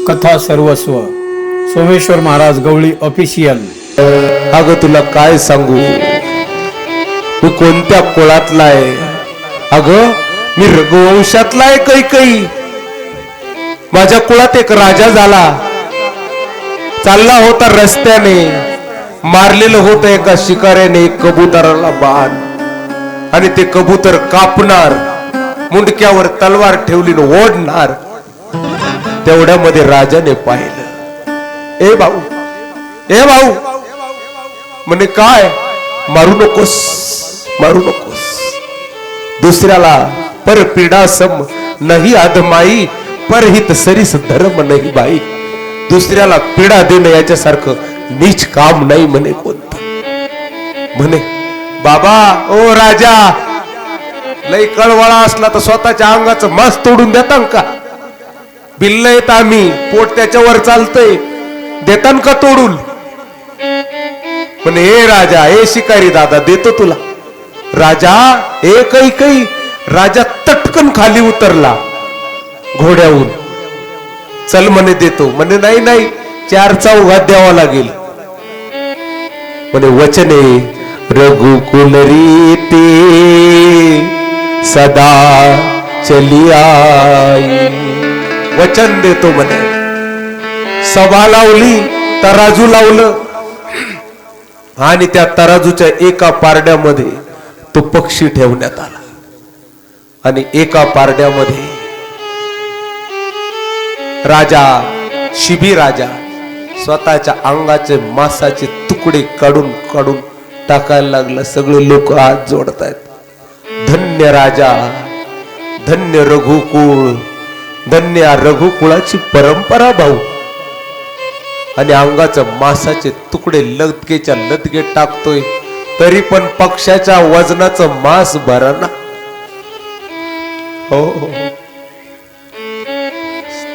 कथा सर्वस्व सोमेश्वर महाराज गवळी ऑफिशियल। अगं तुला काय सांगू, मी कोणत्या कुळातला आहे? अगं मी रघुवंशातला आहे। कैकई माझ्या कुळात एक राजा झाला, चालला होता रस्त्याने, मारलेलं होतं एका शिकाऱ्याने कबुतराला बाण, आणि ते कबूतर कापणार, मुंडक्यावर तलवार ठेवली ओढणार। तेवढ्यामध्ये राजाने पाहिलं, ए भाऊ, ए भाऊ, म्हणे काय, मारू नकोस, मारू नकोस, दुसऱ्याला पर पीडा सम नाही आदमाई, परहित सरीस धर्म नाही बाई। दुसऱ्याला पीडा देणं याच्यासारखं नीच काम नाही म्हणे कोणतं। म्हणे बाबा, ओ राजा, लय कळवळा असला तर स्वतःच्या अंगाचं मांस तोडून देतान का? बिल्ल येत आम्ही, पोट त्याच्यावर चालतंय, देतान का तोडून? म्हणे ए राजा, ए शिकारी दादा, देतो तुला। राजा ए कैकई, राजा तटकन खाली उतरला घोड्याहून, चल म्हणे देतो। म्हणे नाही नाही, 4 चौघात द्यावा लागेल। म्हणे वचने रघुकुल रीती सदा चली आई, वचन देतो म्हणे। सभा लावली, तराजू लावलं, आणि त्या तराजूच्या एका पारड्यामध्ये तो पक्षी ठेवण्यात आला, आणि एका पारड्यामध्ये राजा, शिबी राजा, स्वतःच्या अंगाचे मांसाचे तुकडे काढून काढून टाकायला लागला। सगळे लोक हात जोडतायत। धन्य राजा, धन्य रघुकुळ, धन्य रघुकुळाची परंपरा भाऊ। आणि अंगाचे मांसाचे तुकडे लदकेच्या लदके टाकतोय, तरी पण पक्षाच्या वजनाचं मांस भरणा। हो हो,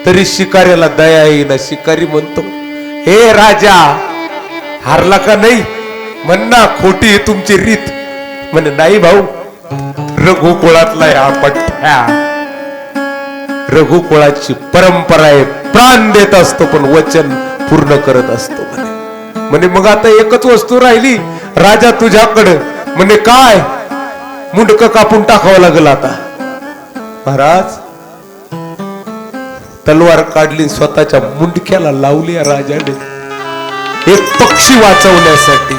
तरी शिकाऱ्याला दया येईना। शिकारी म्हणतो, हे राजा, हारला का नाही? म्हणना खोटी आहे तुमची रीत। म्हणे नाही भाऊ, रघुकुळातला हा पठ्ठ्या, रघुकुळाची परंपरा आहे, प्राण देत असतो पण वचन पूर्ण करत असतो म्हणे। म्हणे मग आता एकच वस्तू राहिली राजा तुझ्याकडे। म्हणे काय? मुंडक कापून टाकावं लागलं आता। महाराज, तलवार काढली, स्वतःच्या मुंडक्याला लावली राजाने, एक पक्षी वाचवण्यासाठी,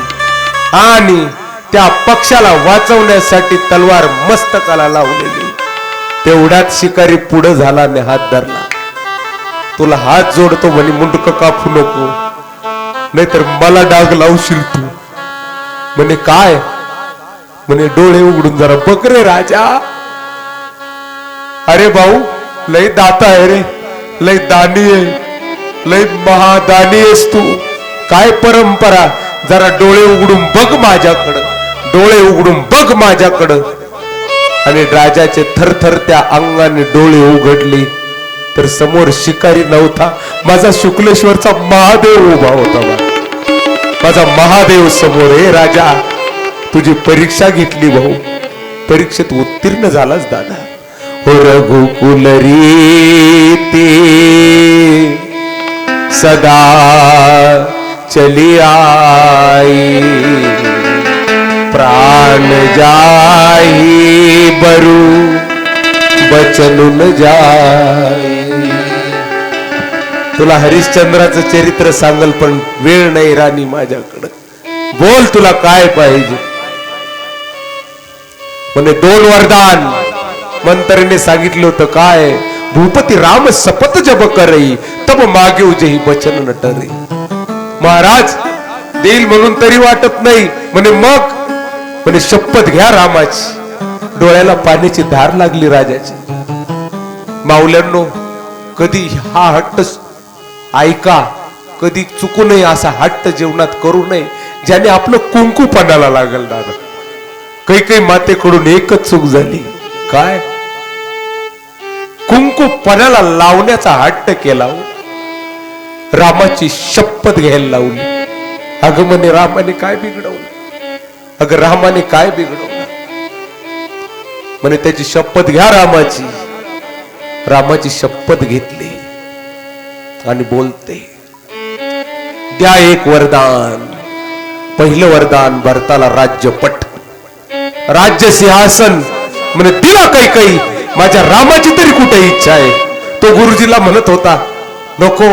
आणि त्या पक्षाला वाचवण्यासाठी तलवार मस्तकाला लावलेली। तेवढ्यात शिकारी पुढे झाला आणि हात धरला। तुला हात जोडतो म्हणे, मुंडक कापू नको, नाहीतर मला डाग लावशील तू। म्हणे काय? म्हणे डोळे उघडून जरा बघ रे राजा। अरे भाऊ, लय दाता आहे रे, लय दानी आहे, लय महादानी आहेस तू। काय परंपरा, जरा डोळे उघडून बघ माझ्याकडं, डोळे उघडून बघ माझ्याकडं। आणि राजाचे थरथर त्या अंगाने डोळे उघडले, तर समोर शिकारी नव्हता, माझा शुक्लेश्वरचा महादेव उभा होता। माझा महादेव समोर। हे राजा, तुझी परीक्षा घेतली भाऊ, परीक्षेत उत्तीर्ण झालास दादा। हो रघुकुल रीती सदा चली आई, प्राण जाई बरू बचनून जाई। तुला हरिश्चंद्राचं चरित्र सांगल, पण वेळ नाही राणी माझ्याकडे। बोल, तुला काय पाहिजे? म्हणे 2 वरदान मंत्रीने सांगितलं होतं। काय? भूपती राम सपत जब करई, तब मागेव जेही बचन न टरे। महाराज, देईल म्हणून तरी वाटत नाही। म्हणे मग? म्हणे शपथ घ्या रामाची। डोळ्याला पाण्याची धार लागली राजाची। माऊल्यांनो, कधी हा हट्ट ऐका, कधी चुकू नये, असा हट्ट जीवनात करू नये ज्याने आपलं कुंकू पणाला लागल दादा। काही मातेकडून एकच चूक झाली। काय? कुंकू पणाला लावण्याचा हट्ट केला, रामाची शपथ घ्यायला लावली। अगं म्हणे रामाने काय बिघडवलं? अगं रामाने काय बिघडवलं? म्हणे त्याची शपथ घ्या रामाची। रामाची शपथ घेतली आणि बोलते, द्या एक वरदान. पहिलं वरदान भरताला राज्यपट, राज्य सिंहासन. म्हणे दिला काही माझ्या रामाची तरी कुठे इच्छा आहे. तो गुरुजीला म्हणत होता, नको,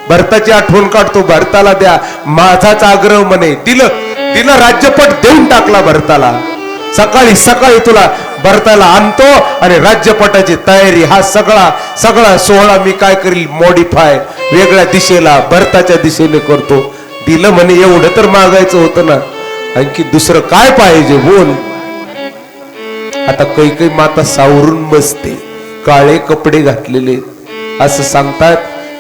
भरताची आठवण काढतो, भरताला द्या, माझाच आग्रह. म्हणे दिलं राज्यपट देऊन टाकला भरताला. सकाळी सकाळी तुला भरताला आणतो आणि राज्यपटाची तयारी. हा सगळा सोहळा मी काय करील, मॉडिफाय, वेगळ्या दिशेला, भरताच्या दिशेने करतो. दिलं म्हणे, एवढं तर मागायचं होतं ना, आणखी दुसरं काय पाहिजे, बोल. आता काही माता सावरून बसते, काळे कपडे घातलेले. असं सांगतात,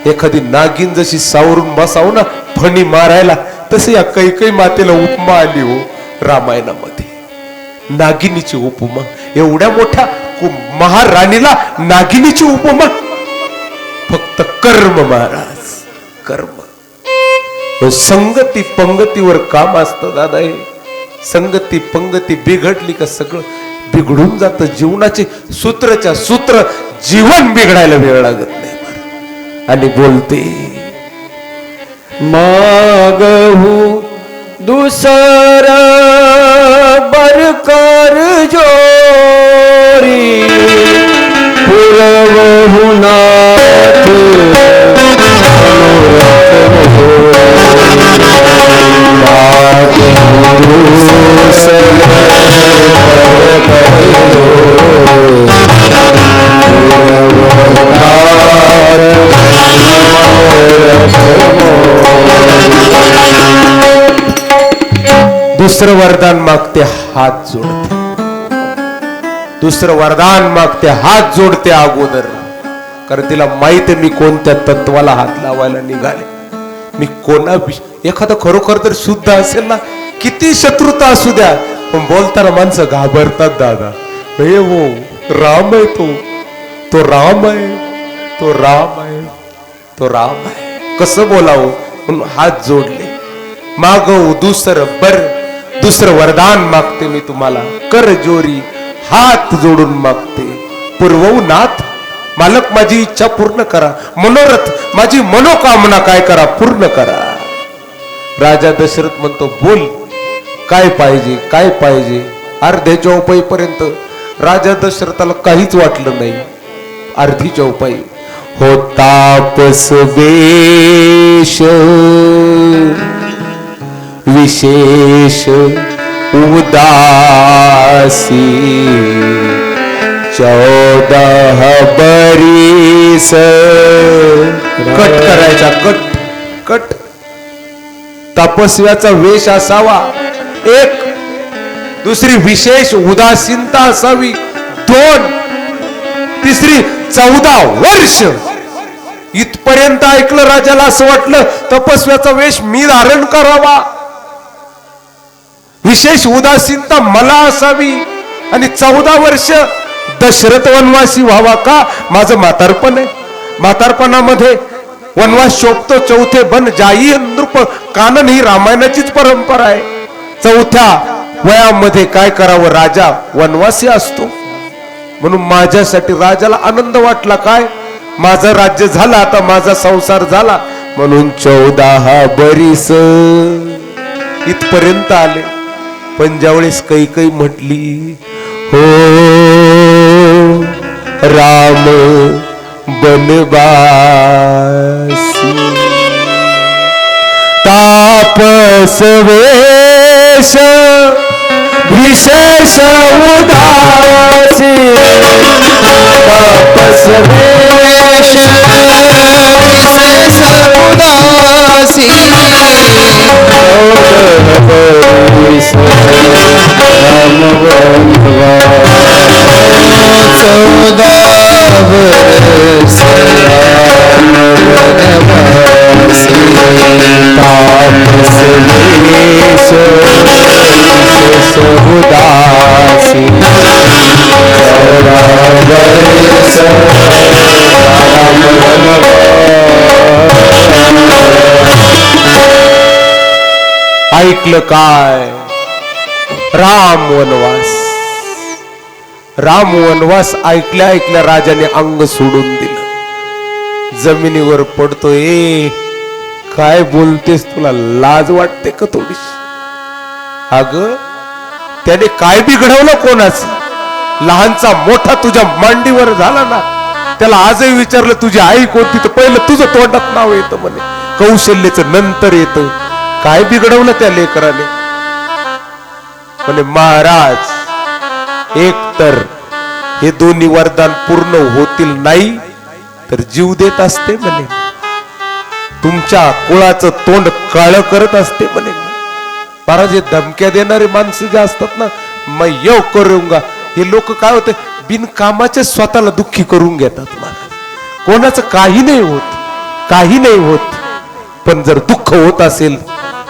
एखादी नागिन जशी सावरून बसाव ना फणी मारायला, तसे या काही मातेला उपमा आली हो रामायणामध्ये. नागिनीची उपमा, एवढ्या मोठ्या महाराणीला नागिनीची उपमा. फक्त कर्म महाराज, कर्म. संगती पंगतीवर काम असतं दादा. हे संगती पंगती बिघडली का सगळं बिघडून जातं. जीवनाचे सूत्रच्या सूत्र, जीवन बिघडायला वेळ लागत नाही. आणि बोलते, मागहू दुसर बरकर जोरी पुरवहु नाथ दुसरं वरदान मागते, हात जोडते. दुसरं वरदान मागते, हात जोडते अगोदर. कारण तिला माहित आहे मी कोणत्या तत्वाला हात लावायला निघाले. मी कोणा, एखादा खरोखर तर शुद्ध असेल ना, किती शत्रुता असू द्या, पण बोलताना माणसं घाबरतात दादा. हे हो राम आहे, तो राम आहे, तो राम आहे, तो राम आहे. कसं बोलावं म्हणून हात जोडले. मागव दुसरं वरदान मागते मी तुम्हाला, कर जोरी, हात जोडून मागते. पुरवू नाथ, मालक माझी इच्छा पूर्ण करा. मनोरथ, माझी मनोकामना काय करा, पूर्ण करा. राजा दशरथ म्हणतो, बोल काय पाहिजे, काय पाहिजे. अर्ध्या चौपाई पर्यंत राजा दशरथाला काहीच वाटलं नाही. अर्धी चौपाई, हो तापस वेश विशेष उदासी 14 बरीस. कट करायचा, कट. तपस्व्याचा वेश असावा एक, दुसरी विशेष उदासीनता असावी 2, तिसरी 14 वर्ष. इथपर्यंत ऐकलं राजाला असं वाटलं तपस्व्याचा वेश मी धारण करावा, विशेष उदासीनता मला असावी, आणि 14 वर्ष दशरथ वनवासी व्हावा. का, माझं म्हातारपण आहे, म्हातारपणामध्ये वनवास शोभतो. 4 बन जाई नृप कानन, ही रामायणाचीच परंपरा आहे. 4थ्या वयामध्ये काय करावं, राजा वनवासी असतो. म्हणून माझ्यासाठी राजाला आनंद वाटला, काय माझं राज्य झालं, आता माझा संसार झाला. म्हणून 14 बरीस इथपर्यंत आले. पण ज्यावेळेस काही म्हटली, हो राम बनवासी तापस वेश विशेष उदासी, तापस वेश विशेष उदासी, राम बनवासी 14 वर्ष राम बनवासी तापस वेश विशेष उदासी 14 वर्ष राम बनवासी. ऐकलं काय, राम वनवास ऐकल्या राजाने अंग सोडून दिलं. जमिनीवर पडतोय. काय बोलतेस, तुला लाज वाटते का थोडीशी? अग त्याने काय बिघडवलं कोणाच? लहानचा मोठा तुझ्या मांडीवर झाला ना, त्याला आजही विचारलं तुझी आई कोणती, तर पहिलं तुझं तोंडात नाव येतं म्हणे, कौशल्याचं नंतर येतं. काय बिघडवलं त्या लेकराने? म्हणे महाराज, एक तर हे दोन्ही वरदान पूर्ण होतील, नाही तर जीव देत असते म्हणे, तुमच्या कुळाचं तोंड काळ करत असते म्हणे. महाराज, हे धमक्या देणारे माणसं जे असतात ना, मैं येऊ करूंगा, हे लोक काय होते, बिनकामाचे स्वतःला दुःखी करून घेतात. महाराज, कोणाचं काही नाही होत, काही नाही होत, पण जर दुःख होत असेल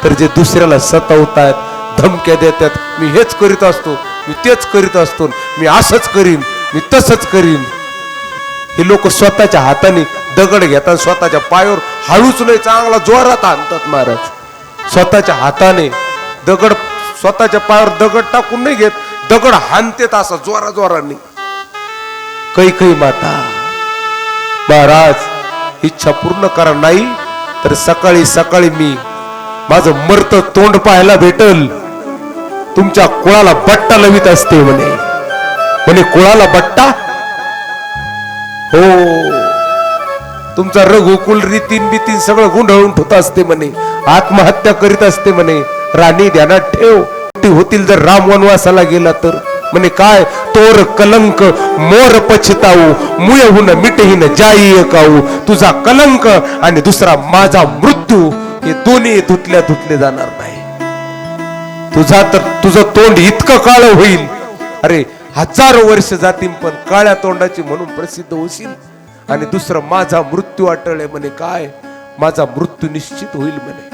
तर जे दुसऱ्याला सतावतात, धमक्या देतात, मी हेच करीत असतो, मी तेच करीत असतो, मी असंच करीन, मी तसंच करीन, हे लोक स्वतःच्या हाताने दगड घेतात, स्वतःच्या पायावर हळूच नाही चांगला जोरात आणतात. महाराज, स्वतःच्या हाताने दगड, स्वतःच्या पायावर दगड टाकून नाही घेत, दगड हाणतेत असं जोरा जोराने. कैकई माता, महाराज इच्छा पूर्ण करा, नाही तर सकाळी सकाळी मी माझं मर्त तोंड पाहायला भेटल. तुमच्या कुळाला बट्टा लवित असते म्हणे. म्हणे कुळाला बट्टा? हो, तुमचा रघुकुल रीतीन बितीन सगळं गुंढळून ठेवत असते म्हणे, आत्महत्या करीत असते म्हणे. राणी ध्यानात ठेव, होतील जर राम वनवासाला गेला तर. म्हणे काय, तोर कलंक मोर पछताऊ, मुयहून मिटहीन जाई काऊ. तुझा कलंक आणि दुसरा माझा मृत्यू, हे दोन्ही धुतल्या धुतले जाणार नाही. तुझा तर तुझं तोंड इतकं काळ होईल, अरे हजारो वर्ष जातील, पण काळ्या तोंडाची म्हणून प्रसिद्ध होशील. आणि दुसरं माझा मृत्यू अटळ आहे म्हणे. काय, माझा मृत्यू निश्चित होईल म्हणे,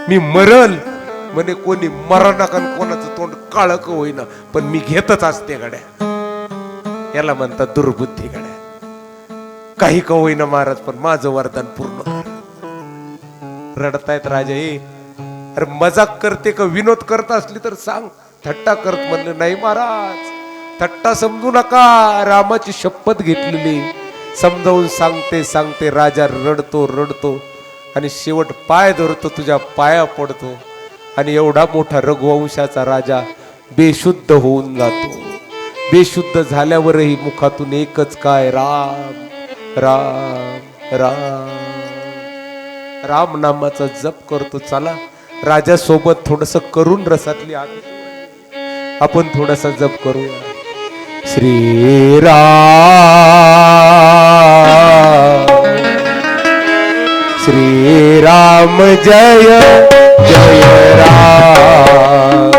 मी मरल म्हणे. कोणी मरा नका, कोणाचं तोंड काळक होईना, पण मी घेतच असते गड्या. याला म्हणतात दुर्बुद्धी गड्या. काही का होईना महाराज, पण माझं वरदान पूर्ण कर. रडतायत राजा. अरे मजाक करते का विनोद करत असली तर सांग, थट्टा करत म्हणलं नाही महाराज, थट्टा समजू नका, रामाची शपथ घेतलेली. समजावून सांगते सांगते राजा रडतो रडतो, आणि शेवट पाय धरतो, तुझ्या पाया पडतो. आणि एवढा मोठा रघुवंशाचा राजा बेशुद्ध होऊन जातो. बेशुद्ध झाल्यावरही मुखातून एकच काय, राम राम राम. राम नामाचा जप करतो. चला राजा सोबत थोडस करून रसातली आपण थोडासा जप करूया. श्रीराम श्रीराम जय जय राम.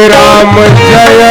श्रीराम जय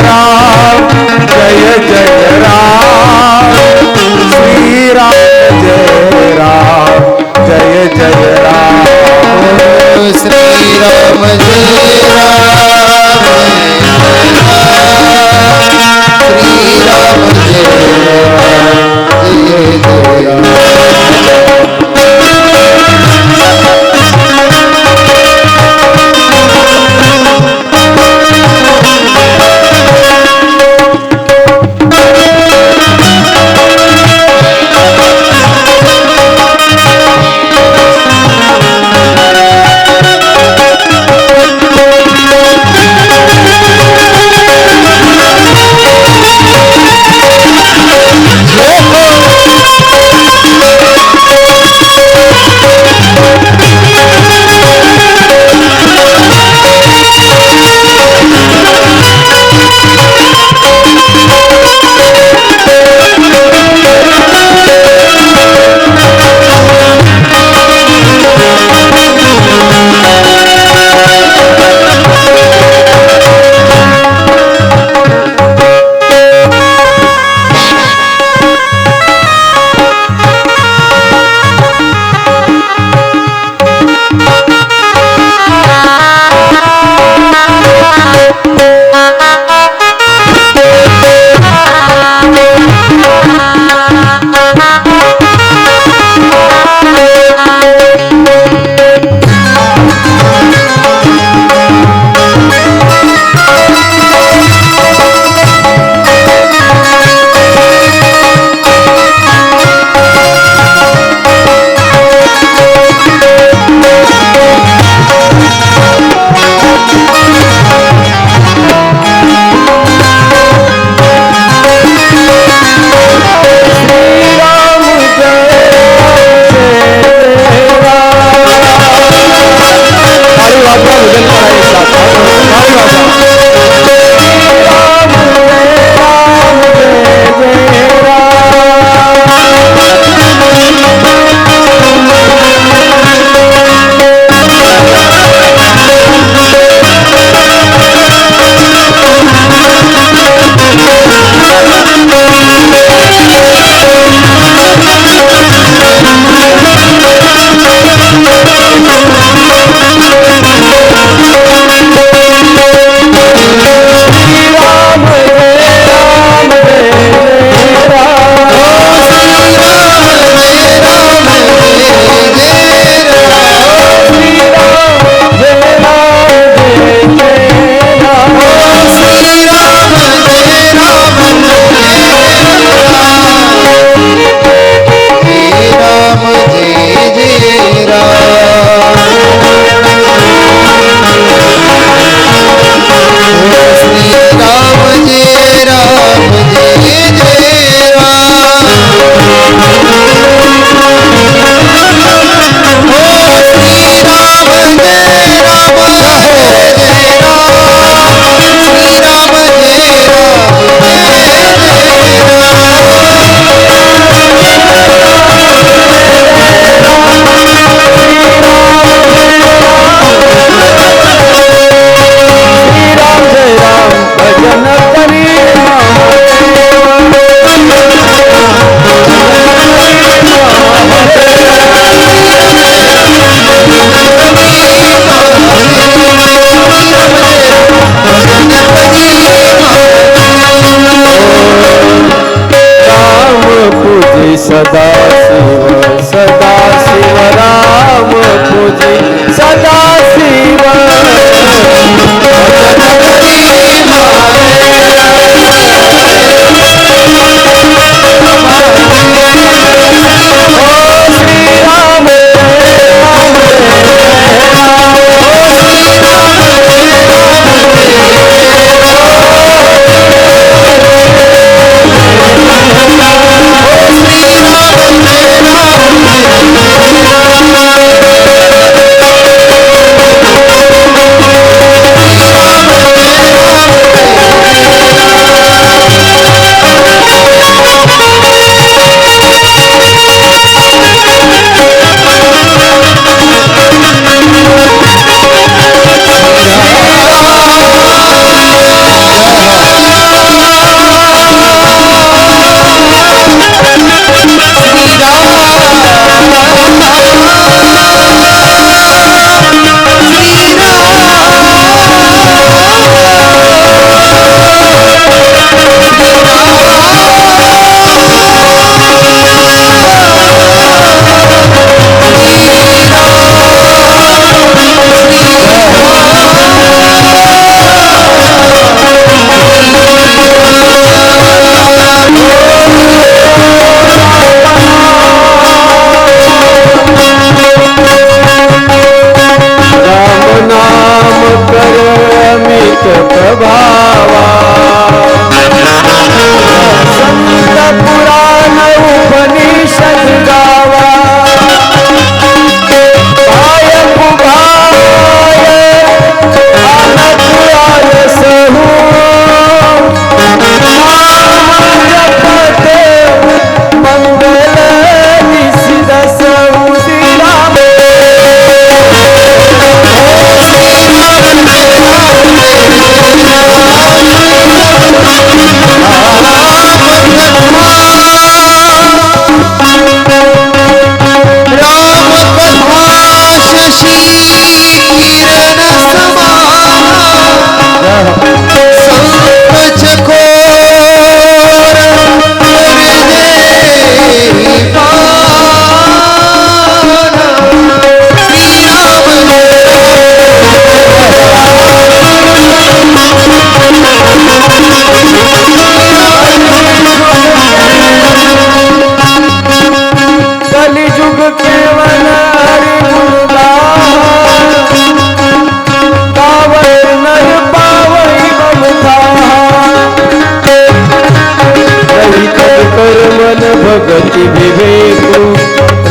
करी विवेक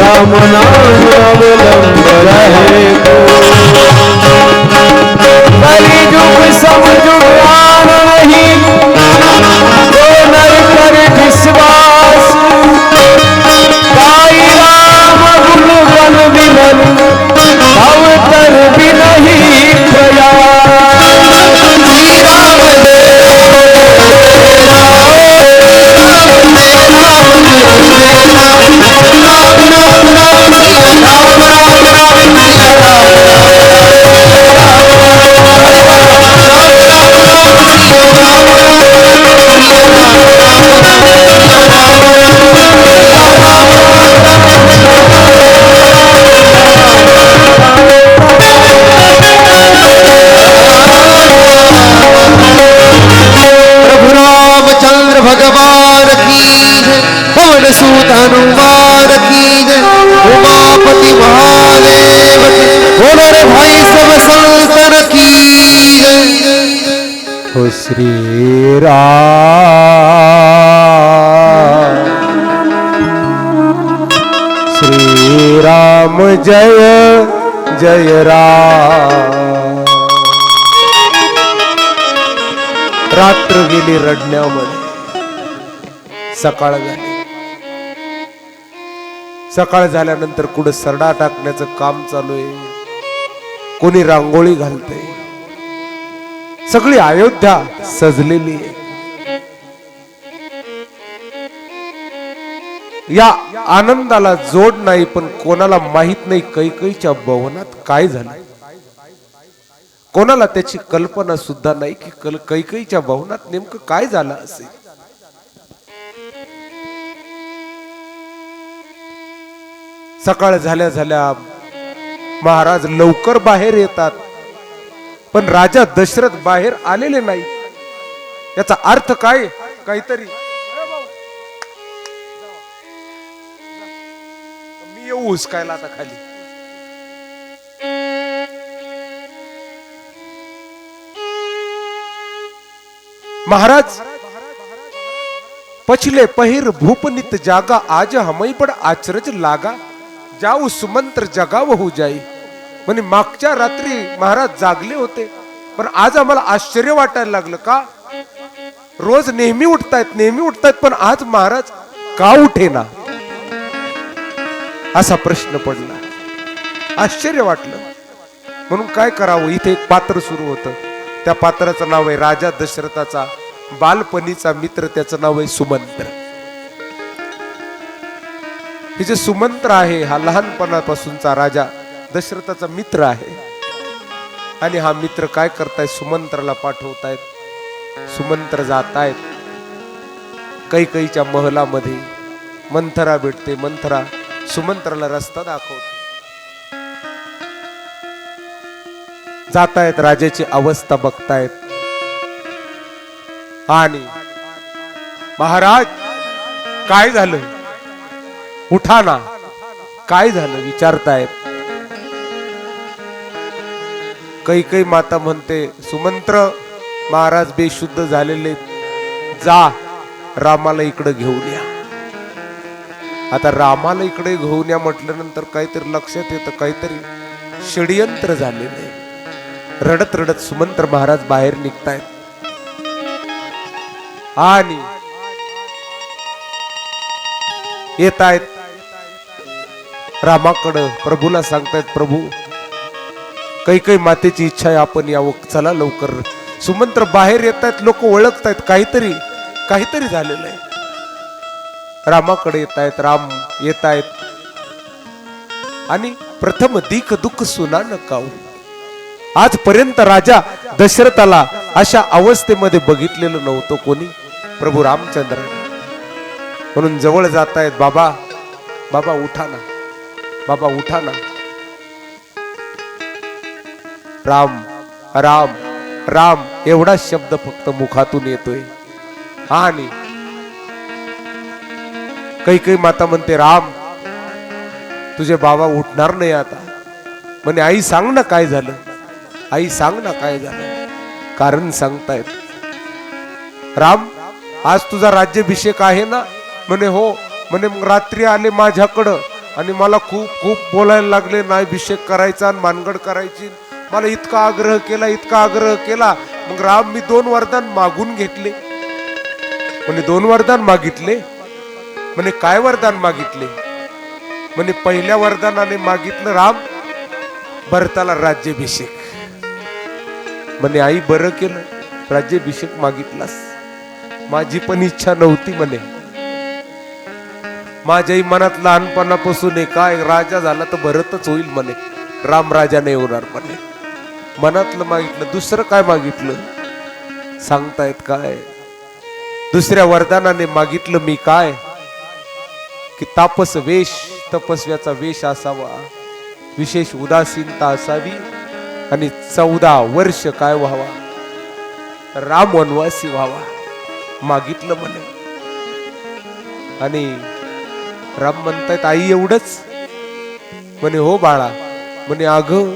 राम नाम अवलंब रहे को कली जुग समझुग आन नहीं तो नर कर विश्वास गाई राम गुण बन विमल अवतर भी नहीं प्रयास भगवान की जय, पवन सुत हनुमान की जय, उमापति महादेव की, बोलो रे भाई सब संतन की जय। हो श्री राम जय जय राम। रात्र गेली रडण्यामध्ये, सकाळ झाली. सकाळ झाल्यानंतर कुठं सरडा टाकण्याचं काम चालू आहे, कोणी रांगोळी घालतंय, सगळी अयोध्या सजलेली आहे. या आनंदाला जोड नाही, पण कोणाला माहित नाही कैकईच्या भवनात काय झालं. कोणाला त्याची कल्पना सुद्धा नाही की कैकईच्या भवनात नेमकं काय झालं असेल. सकाळ झाल्या झाल्या महाराज लवकर बाहेर येतात, पण राजा दशरथ बाहेर आलेले नाही. याचा अर्थ काय? काहीतरी मी येऊ हुसकायला आता खाली. महाराज पछले पहिर भूपनित जागा, आज हमई पण आचरज लागा, जाऊ सुमंत्र जगाव हो जाई. म्हणजे मागच्या रात्री महाराज जागले होते, पण आज आम्हाला आश्चर्य वाटायला लागलं. का? रोज नेहमी उठतायत, पण आज महाराज का उठेना, असा प्रश्न पडला. आश्चर्य वाटलं. म्हणून काय करावं. इथे एक पात्र सुरू होतं. त्या पात्राचं नाव आहे राजा दशरथाचा बालपणीचा मित्र, त्याचं नाव आहे सुमंत्र. हे जे सुमंत्र आहे हा लहानपणापासूनचा राजा दशरथाचा मित्र आहे. आणि हा मित्र काय करतायत, सुमंत्राला पाठवतायत. सुमंत्र जातायत कैकईच्या महलामध्ये. मंथरा भेटते. मंथरा सुमंत्राला रस्ता दाखवते. जातायत, राजाची अवस्था बघतायत. आणि महाराज काय झालं, उठा ना, काय झालं विचारतायत. कैकई माता म्हणते, सुमंत्र महाराज बेशुद्ध झालेले, जा रामाला इकडे घेऊन या. आता रामाला इकडे घेऊन या म्हटल्यानंतर काहीतरी लक्षात येतं, काहीतरी षडयंत्र झालेले. रडत रडत सुमंत्र महाराज बाहेर निघतायत. आणि येतायत रामाकडं. प्रभूला सांगतायत, प्रभू कैकई मातेची इच्छा आहे, आपण यावं, चला लवकर. सुमंत्र बाहेर येतायत. लोक ओळखतायत, काहीतरी झालेलं आहे. रामाकडे येतायत. राम येतायत. आणि प्रथम दीख दुःख सुना नकाऊ. आजपर्यंत राजा दशरथाला अशा अवस्थेमध्ये बघितलेलं नव्हतं कोणी, प्रभू रामचंद्राने. म्हणून जवळ जातायत. बाबा बाबा उठा ना, बाबा उठा ना. राम राम राम एवढा शब्द फक्त मुखातून येतोय. आणि कैकई माता म्हणते, राम तुझे बाबा उठणार नाही आता. म्हणे, आई सांग ना काय झालं, आई सांग ना काय झालं. कारण सांगतायत. राम आज तुझा राज्याभिषेक आहे ना. म्हणे, हो. म्हणे मग रात्री आले माझ्याकडं आणि मला खूप खूप बोलायला लागले, नाही अभिषेक करायचा आणि मानगड करायची. मला इतका आग्रह केला. मग राम मी 2 वरदान मागून घेतले. म्हणे 2 वरदान मागितले. म्हणे काय वरदान मागितले? म्हणे पहिल्या वरदानाने मागितलं राम भरताला राज्याभिषेक. म्हणे आई बरं केलं राज्याभिषेक मागितलास, माझी पण इच्छा नव्हती. म्हणे माझ्याही मनात लहानपणापासून काय राजा झाला तर भरतच होईल म्हणे, राम राजा नाही होणार म्हणे. मनातलं मागितलं. दुसरं काय मागितलं सांगतायत काय? दुसऱ्या वरदानाने मागितलं मी काय की तापस वेश, तपस्व्याचा वेश असावा, विशेष उदासीनता असावी आणि 14 वर्ष काय व्हावा, राम वनवासी व्हावा मागितलं म्हणे. आणि राम म्हणतायत आई एवढंच? म्हणे हो बाळा. म्हणे अगं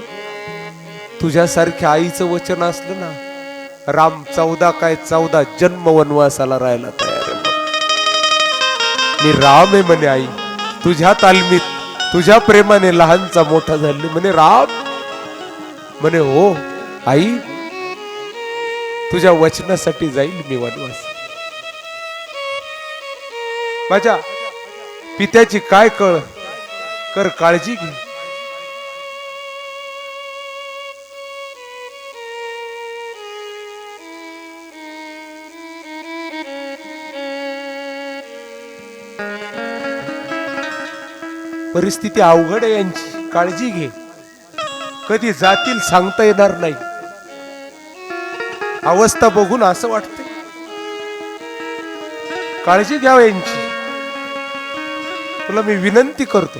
तुझ्यासारख्या आईचं वचन असलं ना, राम 14 जन्म वनवासाला राहायला तयार आहे. मी राम आहे म्हणे आई, तुझ्या तालमीत तुझ्या प्रेमाने लहानचा मोठा झाले. म्हणे राम. म्हणे हो आई, तुझ्या वचनासाठी जाईल मी वनवास. माझ्या पित्याची काय कर काळजी घे. परिस्थिती अवघड आहे यांची, काळजी घे. कधी जातील सांगता येणार नाही. अवस्था बघून असं वाटते काळजी घ्याव यांची. तुला मी विनंती करतो,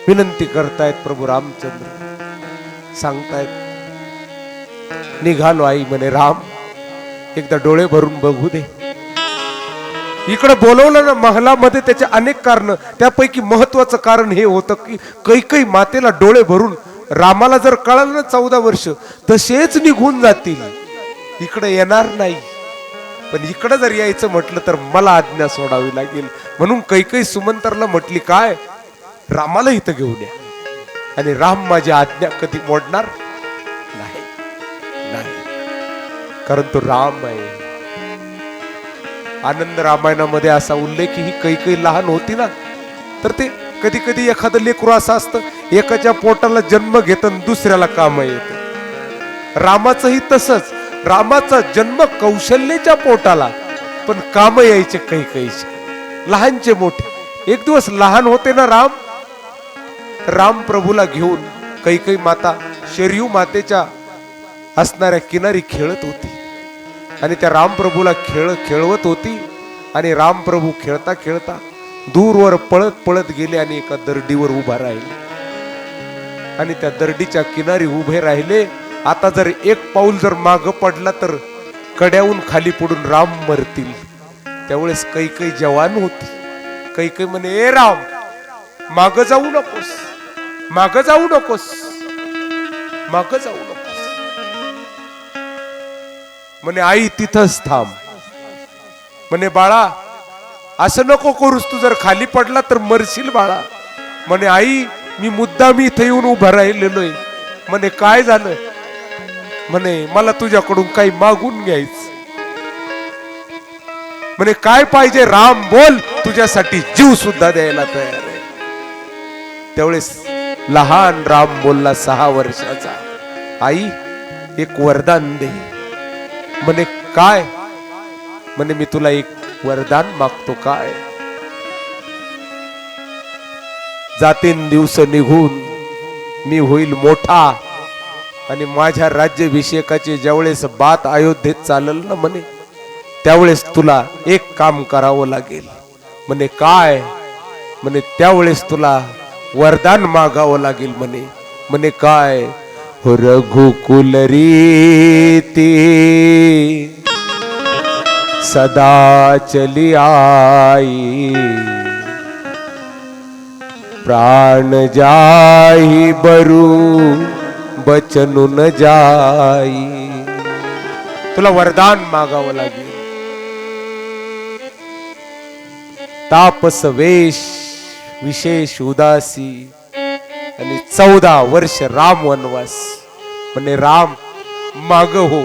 विनंती करतायत प्रभू रामचंद्र. सांगतायत निघालो आई. म्हणे राम एकदा डोळे भरून बघू दे. इकडे बोलवलं ना महलामध्ये, त्याचे अनेक कारण, त्यापैकी महत्वाचं कारण हे होतं की कैकई मातेला डोळे भरून, रामाला जर कळलं ना 14 वर्ष तसेच निघून जातील, इकडे येणार नाही. पण इकडे जर यायचं म्हटलं तर मला आज्ञा सोडावी लागेल. म्हणून कैकई सुमंतरला म्हटली काय, रामाला इथं घेऊन या. आणि राम माझी आज्ञा कधी मोडणार नाही, कारण तो राम आहे. आनंद रामायणामध्ये असा उल्लेख की ही कैकई लहान होती ना, तर ते कधी कधी एखादं लेकरू असं असतं, एकाच्या पोटाला जन्म घेत दुसऱ्याला काम येत. रामाचंही तसंच. रामाचा जन्म कौशल्याच्या पोटाला, पण काम यायचे कैकईचे, लहानचे मोठे. एक दिवस लहान होते ना राम प्रभूला घेऊन कैकई माता शरयू मातेच्या असणाऱ्या किनारी खेळत होती. आणि त्या रामप्रभूला खेळवत होती. आणि रामप्रभू खेळता खेळता दूरवर पळत पळत गेले आणि एका दरडीवर उभा राहिले. आणि त्या दरडीच्या किनारी उभे राहिले. आता जर एक पाऊल जर माग पडला तर कड्याहून खाली पडून राम मरतील. त्यावेळेस कैकई जवान होती. कैकई म्हणे ए राम, माग जाऊ नकोस, माग जाऊ नकोस, माग जाऊ नकोस. म्हणे आई तिथंच थांब. म्हणे बाळा असं नको करूस, तू जर खाली पडला तर मरशील बाळा. म्हणे आई मी मुद्दाम इथे येऊन उभा राहिलेलोय. म्हणे काय झालं? म्हणे मला तुझ्याकडून काही मागून घ्यायचं. म्हणे काय पाहिजे? राम बोल, तुझ्यासाठी जीव सुद्धा द्यायला तयार आहे. त्यावेळेस लहान राम बोलला 6 वर्षाचा, आई एक वरदान दे. म्हणे काय? म्हणे मी तुला एक वरदान मागतो. काय? जातीन दिवस निघून मी होईल मोठा आणि माझ्या राज्याभिषेकाची ज्यावेळेस बात अयोध्येत चालल ना म्हणे, त्यावेळेस तुला एक काम करावं लागेल. म्हणे काय? म्हणे त्यावेळेस तुला वरदान मागावं लागेल. म्हणे काय? रघुकुल रीती सदा चली आई, प्राण जाही बरू बचनू न जाई. तुला वरदान मागावं लागेल. तापस वेश विशेष उदासी आणि 14 वर्ष राम वनवास. म्हणे राम माग हो,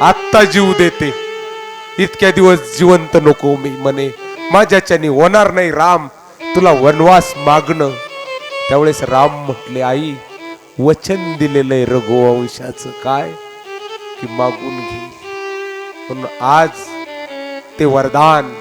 आत्ता जीव देते, इतक्या दिवस जिवंत नको मी. म्हणे माझ्याच्याने होणार नाही राम, तुला वनवास मागणं. त्यावेळेस राम म्हटले आई वचन दिलेलं आहे रघुवंशाचं काय की मागून घे. म्हणून आज ते वरदान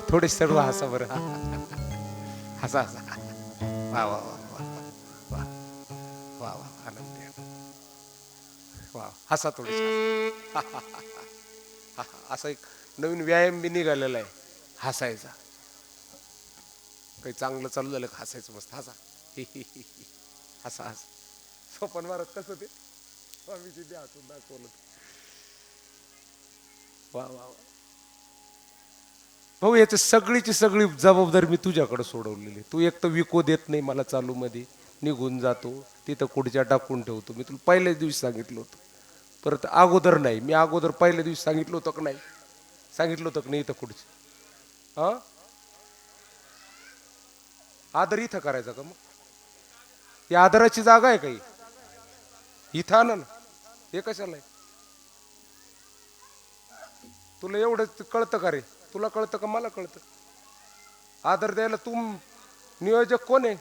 थोडे सर्व हसा बरं. हसा हसा. वा वा वा वा वा वा वा आनंदी वा. हसा थोडे. असा एक नवीन व्यायाम बी निघालेला आहे हसायचा. काही चांगलं चालू झालं का हसायचं मस्त. हसा हसा हसा. सोपन मारत कसं ते आम्ही तिथे हसून दाखवलं. वा वा वा. भाऊ याची सगळीची सगळी जबाबदारी मी तुझ्याकडे सोडवलेली. तू एक तर विको देत नाही मला, चालू मध्ये निघून जातो, तिथं कुठच्या टाकून ठेवतो. मी तुला पहिल्याच दिवशी सांगितलं होतं. परत अगोदर नाही, मी अगोदर पहिल्या दिवशी सांगितलं होतं का नाही? सांगितलं होतं का नाही? इथं कुठचं हा आदर इथं करायचा का? मग ही आदराची जागा आहे काही इथं आण ना. हे कशाला आहे? तुला एवढं कळतं का रे? तुला कळतं का मला कळतं? आदर द्यायला तू नियोजक कोण आहे?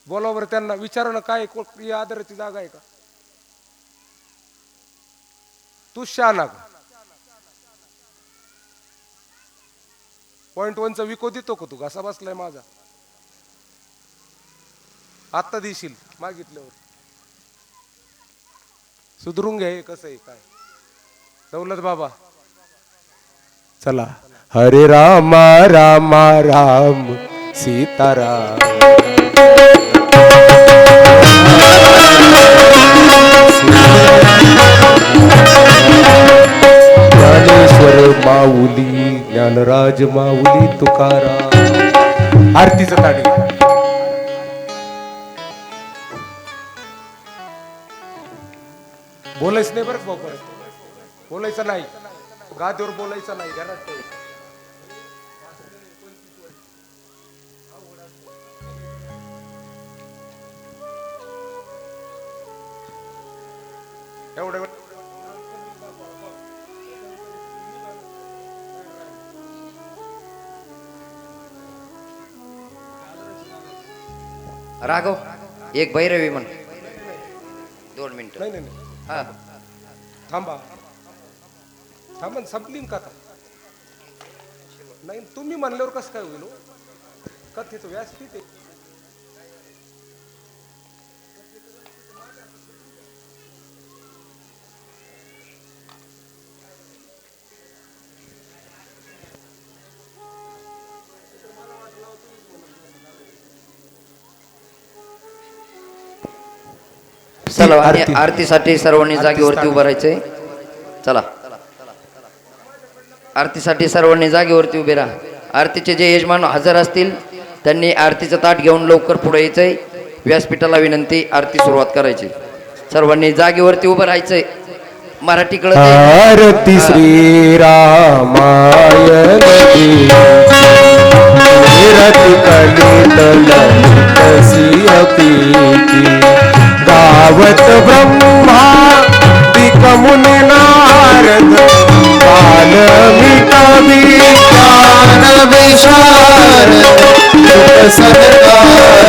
बोलावर त्यांना विचारा ना काय आदराची जागा आहे का? तू शहाणा का? .1चा विको देतो का तू? कसा बसलाय माझा? आत्ता देशील मागितल्यावर. सुधरून घ्या. कसं आहे काय दौलत बाबा? चला. हरे राम राम राम सीताराम. ज्ञानेश्वर माऊली, ज्ञानराज माऊली तुकाराम. आरतीचं ताडी. बोलायचं नाही बरं भाऊ. परत बोलायचं नाही, गादीवर बोलायचं नाही. घरात ठेव. एवढं राघव एक भैरवी म्हण. 2 मिनिटं. नाही नाही हा थांबा थांबा. संपली का आता? नाही तुम्ही म्हणल्यावर कसं काय होईल? कथेचं व्यासपीठ आहे. चला आरतीसाठी सर्वांनी जागेवरती उभं राहायचंय. चला आरतीसाठी सर्वांनी जागेवरती उभे राहा. आरतीचे जे यजमान हजर असतील त्यांनी आरतीचं ताट घेऊन लवकर पुढे यायचंय. व्यासपीठाला विनंती, आरती सुरुवात करायची. सर्वांनी जागेवरती उभं राहायचंय. मराठी कळत आरती श्रीरामायण गावत ब्रह्मा मुनी नारद वाल्मिका ज्ञान विशारद सरकार